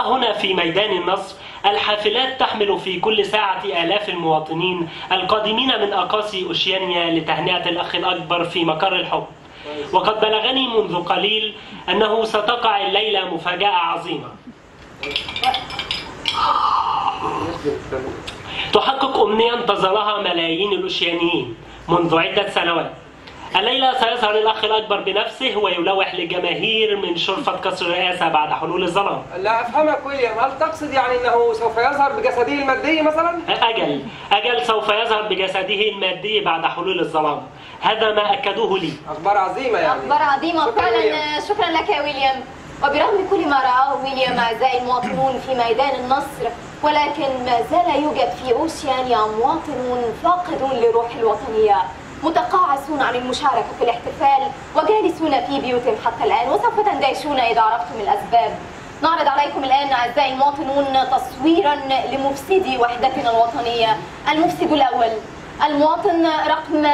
هنا في ميدان النصر الحافلات تحمل في كل ساعة آلاف المواطنين القادمين من أقاصي أوشيانيا لتهنئة الأخ الأكبر في مقر الحب. وقد بلغني منذ قليل أنه ستقع الليلة مفاجأة عظيمة تحقق أمنية انتظرها ملايين الأوشيانيين منذ عدة سنوات. الليلة سيظهر الأخ الأكبر بنفسه ويلوح للجماهير من شرفة قصر الرئاسة بعد حلول الظلام. لا أفهمك ويليام، هل تقصد يعني أنه سوف يظهر بجسده المادي مثلا؟ أجل سوف يظهر بجسده المادي بعد حلول الظلام. هذا ما أكدوه لي. أخبار عظيمة يعني. أخبار عظيمة فعلا. شكرا لك يا ويليام. وبرغم كل ما رآه ويليام أعزائي المواطنون في ميدان النصر، ولكن ما زال يوجد في أوشيانيا مواطنون فاقدون لروح الوطنية، متقاعسون عن المشاركة في الاحتفال وجالسون في بيوتهم حتى الآن، وسوف تندهشون إذا عرفتم الأسباب. نعرض عليكم الآن أعزائي المواطنون تصويرا لمفسدي وحدتنا الوطنية. المفسد الأول المواطن رقم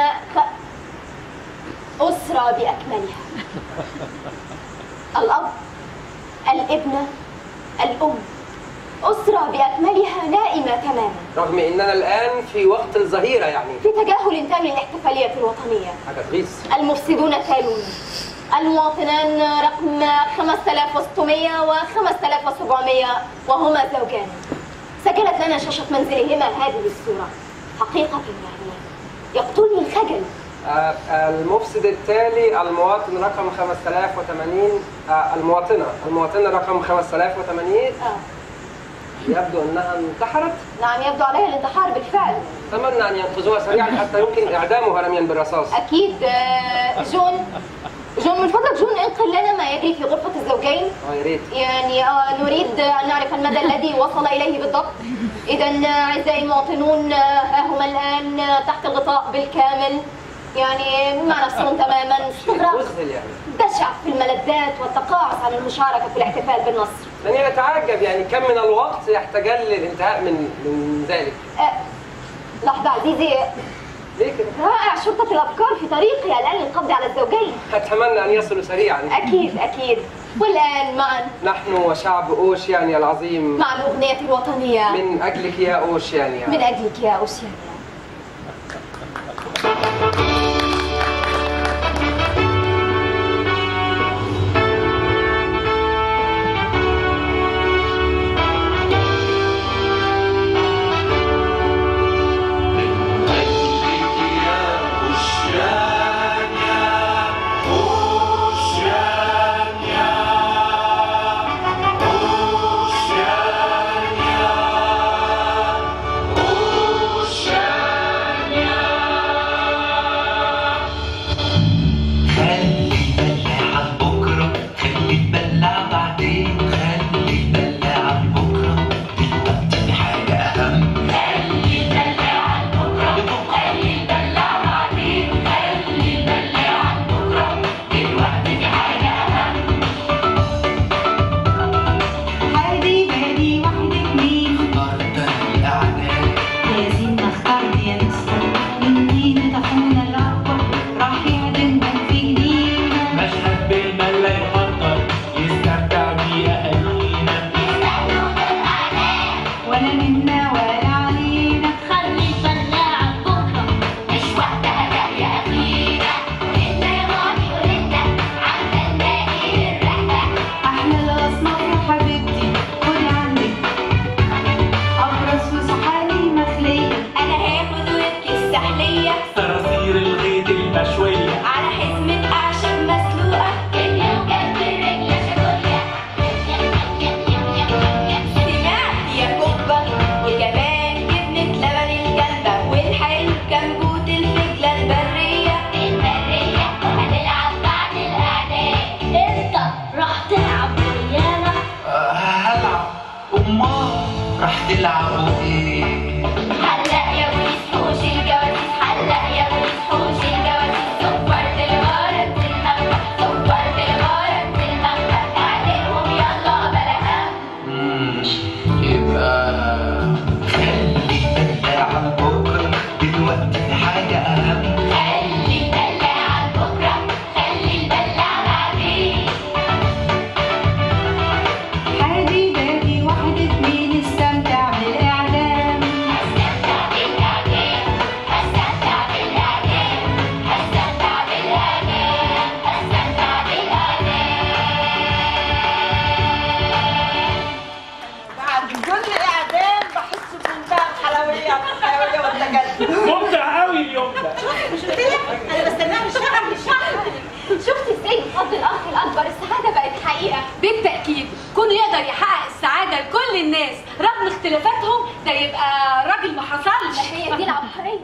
أسرة بأكملها، الأب، الابنة، الأم، أسرة بأكملها نائمة تماما، رغم أننا الآن في وقت الظهيرة يعني في تجاهل تام للاحتفالية الوطنية. حاجة تغيظ. المفسدون التالون المواطنان رقم 5600 و 5700 وهما زوجان. سجلت لنا شاشة منزلهما هذه الصورة. حقيقة يعني يقتلني الخجل. المفسد التالي المواطن رقم 5080، المواطنة رقم 5080. يبدو أنها انتحرت. نعم، يبدو عليها الانتحار بالفعل. أتمنى أن ينقذوها سريعا حتى يمكن إعدامها رميا بالرصاص. أكيد. جون من فضلك جون انقل لنا ما يجري في غرفة الزوجين. يا ريت. يعني نريد أن نعرف المدى الذي وصل إليه بالضبط. إذا أعزائي المواطنون ها هم الآن تحت الغطاء بالكامل، يعني مع نفسهم تماما. استغراق بشع في الملذات والتقاعس عن المشاركة في الاحتفال بالنصر. يعني أتعجب يعني كم من الوقت يحتاج للانتهاء من ذلك. لحظة عزيزي. ليه كده؟ رائع، شرطة الأفكار في طريقها الآن للقبض على الزوجين. أتمنى أن يصلوا سريعا. أكيد. والآن معا نحن وشعب أوشيانيا العظيم مع الأغنية الوطنية من أجلك يا أوشيانيا. من أجلك يا أوشيانيا. ده يبقى راجل ما حصلش. ما هي دي العبقريه.